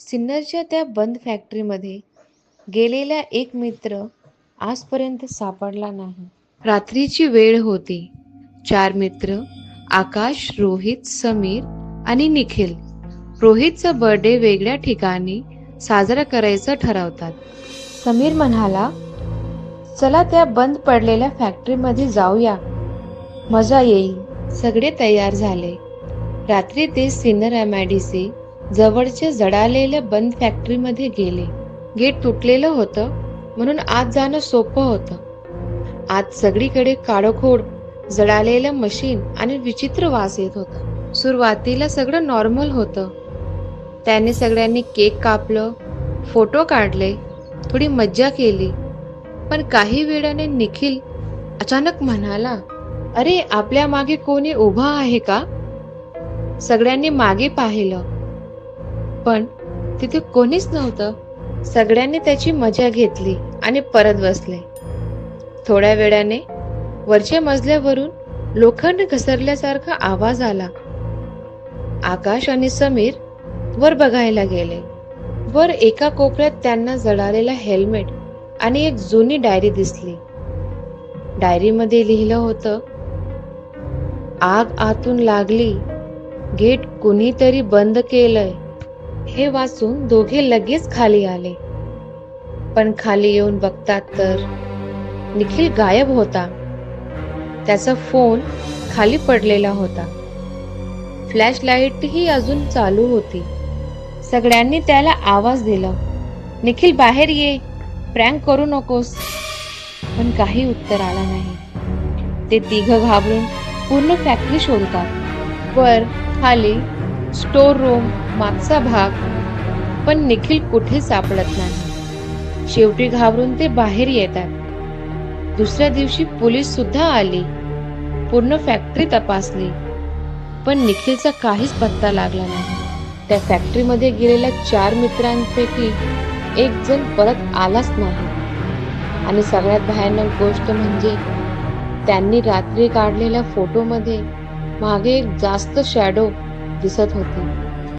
सिन्नरच्या त्या बंद फॅक्टरीमध्ये गेलेला एक मित्र आजपर्यंत सापडला नाही. रात्रीची वेळ होती. 4 मित्र आकाश, रोहित, समीर आणि निखिल रोहितचा बर्थडे वेगळ्या ठिकाणी साजरा करायचं ठरवतात. समीर म्हणाला, चला त्या बंद पडलेल्या फॅक्टरीमध्ये जाऊया, मजा येईल. सगळे तयार झाले. रात्री ते सिन्नर MIDC जवळच्या जळालेल्या बंद फॅक्टरीमध्ये गेले. गेट तुटलेलं होतं म्हणून आत जाणं सोपं होतं. आत सगळीकडे काळोखोड, जळालेल्या मशीन आणि विचित्र वास येत होता. सुरुवातीला सगळं नॉर्मल होतं. त्याने सगळ्यांनी केक कापलं, फोटो काढले, थोडी मज्जा केली. पण काही वेळाने निखिल अचानक म्हणाला, अरे आपल्या मागे कोणी उभा आहे का? सगळ्यांनी मागे पाहिलं, पण तिथे कोणीच नव्हतं. सगळ्यांनी त्याची मजा घेतली आणि परत बसले. थोड्या वेळाने वरच्या मजल्यावरून लोखंड घसरल्यासारखा आवाज आला. आकाश आणि समीर वर बघायला गेले. वर एका कोपऱ्यात त्यांना जळालेला हेल्मेट आणि एक जुनी डायरी दिसली. डायरीमध्ये लिहिलं होतं, आग आतून लागली, गेट कुणीतरी बंद केलंय. हे वाचून दोघे लगेच खाली आले. पण खाली येऊन बघतात तर निखिल गायब होता. त्याचा फोन खाली पडलेला होता. फ्लॅश लाईटही अजून चालू होती. सगळ्यांनी त्याला आवाज दिला, निखिल बाहेर ये, प्रँक करू नकोस. पण काही उत्तर आला नाही. ते तिघं घाबरून पूर्ण फॅक्टरी शोधतात. वर, खाली, स्टोर रूम, मागचा भाग, पण निखिल कुठे सापडत नाही. शेवटी घाबरून ते बाहेर येतात. दुसऱ्या दिवशी पोलीस सुद्धा आली. पूर्ण फॅक्टरी तपासली, पण निखिलचा काहीच पत्ता लागला नाही. त्या फॅक्टरीमध्ये गेलेल्या 4 मित्रांपैकी एक जण परत आलाच नाही. आणि सगळ्यात भयानक गोष्ट म्हणजे त्यांनी रात्री काढलेल्या फोटोमध्ये मागे एक जास्त शॅडो दिसत होती.